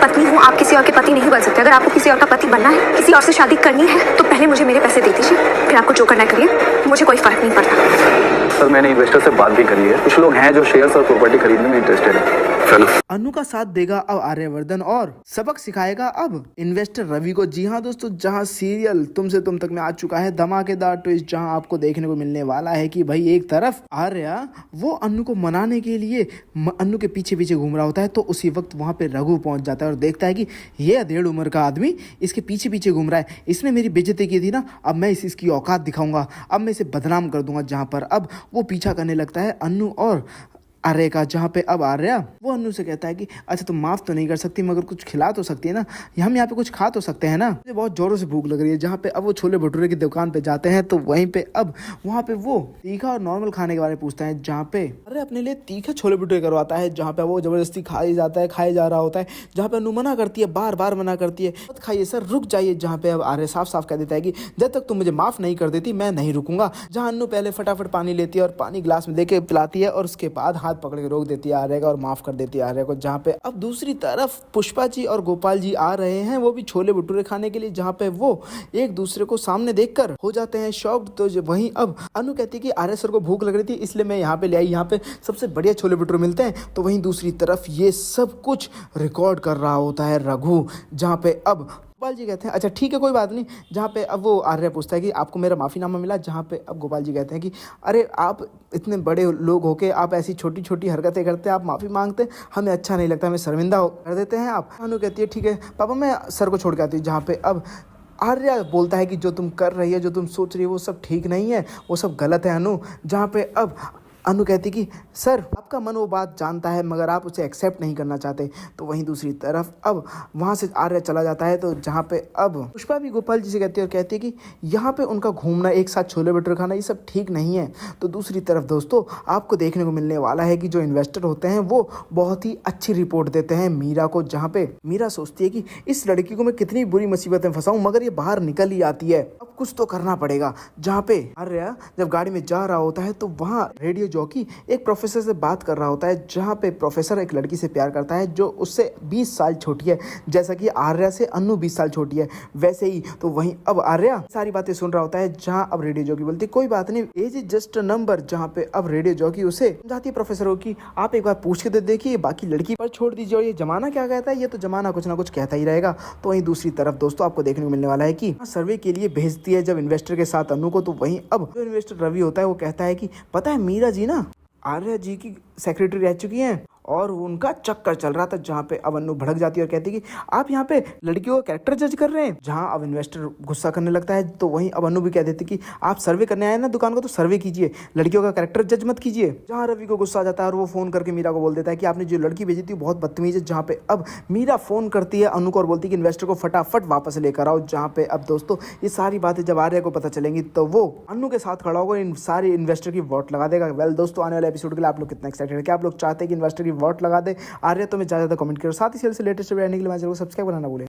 पत्नी हूँ, आप किसी और के पति नहीं बन सकते। अगर आपको किसी और का पति बनना है, किसी और से शादी करनी है, तो पहले मुझे मेरे पैसे दे दीजिए, फिर आपको जो करना है करिए, मुझे कोई फर्क नहीं पड़ता। सर मैंने इन्वेस्टर से बात भी करी है, कुछ लोग हैं जो शेयर्स और प्रॉपर्टी खरीदने में इंटरेस्टेड है। अनु का साथ देगा अब आर्यवर्धन और सबक सिखाएगा अब इन्वेस्टर रवि को। जी हाँ दोस्तों, जहाँ सीरियल तुमसे तुम तक में आ चुका है धमाकेदार ट्विस्ट, जहाँ आपको देखने को मिलने वाला है कि भाई एक तरफ आर्या वो अनु को मनाने के लिए अनु के पीछे पीछे घूम रहा होता है, तो उसी वक्त वहाँ पे रघु पहुंच जाता है और देखता है कि ये अधेड़ उम्र का आदमी इसके पीछे पीछे घूम रहा है, इसने मेरी बेइज्जती की थी ना, अब मैं इसकी औकात दिखाऊंगा, अब मैं इसे बदनाम कर दूंगा। जहाँ पर अब वो पीछा करने लगता है अनु और आर्य का, जहाँ पे अब आर्या वो अनु से कहता है कि अच्छा तुम माफ तो नहीं कर सकती मगर कुछ खिला तो सकती है ना, हम यहाँ पे कुछ खा तो सकते हैं ना, मुझे बहुत जोरों से भूख लग रही है। जहाँ पे अब वो छोले भटूरे की दुकान पे जाते हैं, तो वहीं पे अब वहाँ पे वो तीखा और नॉर्मल खाने के बारे में पूछता है, जहाँ पे अरे अपने लिए तीखा छोले भटूरे करवाता है, जहाँ पे वो जबरदस्ती खाई जाता है, खाए जा रहा होता है, जहाँ पे अनु मना करती है, बार बार मना करती है, मत खाइए सर, रुक जाइए। जहाँ पे अब आर्य साफ साफ कह देता है कि जब तक तुम मुझे माफ नहीं कर देती मैं नहीं रुकूंगा। जहाँ अनु पहले फटाफट पानी लेती है और पानी गिलास में देके पिलाती है और उसके बाद हाथ पकड़ के रोक देती है आर्य का और माफ कर देती है आर्य को। जहाँ पे अब दूसरी तरफ पुष्पा जी और गोपाल जी आ रहे हैं, वो भी छोले भटूरे खाने के लिए, जहाँ पे वो एक दूसरे को सामने देखकर हो जाते हैं शॉक्ड। तो वहीं अब अनु कहती है कि आर्य सर को भूख लग रही थी इसलिए मैं यहाँ पे ले आई, यहाँ पे सबसे बढ़िया छोले भटूरे मिलते हैं। तो वहीं दूसरी तरफ ये सब कुछ रिकॉर्ड कर रहा होता है रघु, जहाँ पे अब गोपाल जी कहते हैं अच्छा ठीक है कोई बात नहीं। जहाँ पे अब वो आर्य पूछता है कि आपको मेरा माफीनामा मिला, जहाँ पे अब गोपाल जी कहते हैं कि अरे आप इतने बड़े लोग होके आप ऐसी छोटी छोटी हरकतें करते हैं, आप माफी मांगते हैं, हमें अच्छा नहीं लगता, हमें शर्मिंदा कर देते हैं आप। अनु कहती है ठीक है पापा मैं सर को छोड़ के आती हूँ। जहाँ पे अब आर्या बोलता है कि जो तुम कर रही है, जो तुम सोच रही है वो सब ठीक नहीं है, वो सब गलत है अनु। जहाँ पे अब अनु कहती कि सर आपका मन वो बात जानता है मगर आप उसे एक्सेप्ट नहीं करना चाहते। तो वहीं दूसरी तरफ अब वहाँ से आर्य चला जाता है, तो जहाँ पे अब पुष्पा भी गोपाल जी से कहती है और कहती है कि यहाँ पे उनका घूमना, एक साथ छोले भटूरे खाना, ये सब ठीक नहीं है। तो दूसरी तरफ दोस्तों आपको देखने को मिलने वाला है कि जो इन्वेस्टर होते हैं वो बहुत ही अच्छी रिपोर्ट देते हैं मीरा को, जहाँ पे मीरा सोचती है कि इस लड़की को मैं कितनी बुरी मुसीबत में फंसाऊं मगर ये बाहर निकल ही आती है, अब कुछ तो करना पड़ेगा। जहाँ पे आर्य जब गाड़ी में जा रहा होता है, तो वहाँ रेडियो जॉकी एक प्रोफेसर से बात कर रहा होता है, जहाँ पे प्रोफेसर एक लड़की से प्यार करता है जो उससे 20 साल छोटी है, जैसा कि आर्या से अनु 20 साल छोटी है वैसे ही। तो वहीं अब आर्या सारी बातें सुन रहा होता है, जहाँ अब रेडियो जॉकी बोलती कोई बात नहीं, age is just a number. जहाँ पे अब रेडियो जॉकी उसे समझाती है प्रोफेसर को कि आप एक बार पूछ के देखिए, बाकी लड़की पर छोड़ दीजिए, और ये जमाना क्या कहता है, ये तो जमाना कुछ ना कुछ कहता ही रहेगा। तो वहीं दूसरी तरफ दोस्तों आपको देखने को मिलने वाला है कि सर्वे के लिए भेजती है जब इन्वेस्टर के साथ अनु को, तो वहीं अब जो इन्वेस्टर रवि होता है वो कहता है कि पता है मीरा जी ना आर्या जी की सेक्रेटरी रह चुकी हैं और उनका चक्कर चल रहा था। जहाँ पे अब अनु भड़क जाती है और कहती है कि आप यहाँ पे लड़कियों का कैरेक्टर जज कर रहे हैं। जहाँ अब इन्वेस्टर गुस्सा करने लगता है, तो वहीं अब अनु भी कह देती कि आप सर्वे करने आए ना दुकान को, तो सर्वे कीजिए, लड़कियों का कैरेक्टर जज मत कीजिए। जहाँ रवि को गुस्सा आ जाता है और वो फोन करके मीरा को बोल देता है कि आपने जो लड़की भेजी थी बहुत बदतमीज है। जहाँ पे अब मीरा फोन करती है अनु को और बोलती है कि इन्वेस्टर को फटाफट वापस लेकर आओ। जहाँ पे अब दोस्तों ये सारी बातें जब आर्या को पता चलेंगी, तो वो अनु के साथ खड़ा होगा, इन सारे इन्वेस्टर की वोट लगा देगा। वेल दोस्तों आने वाले एपिसोड के लिए आप लोग कितना एक्साइटेड है, क्या आप लोग चाहते हैं कि इन्वेस्टर की वोट लगा दे आर्या? तो मैं ज़्यादा कमेंट करो, साथ ही से लेटेस्ट वीडियो आने के लिए मैं जरूर सब्सक्राइब बनाना भूलें।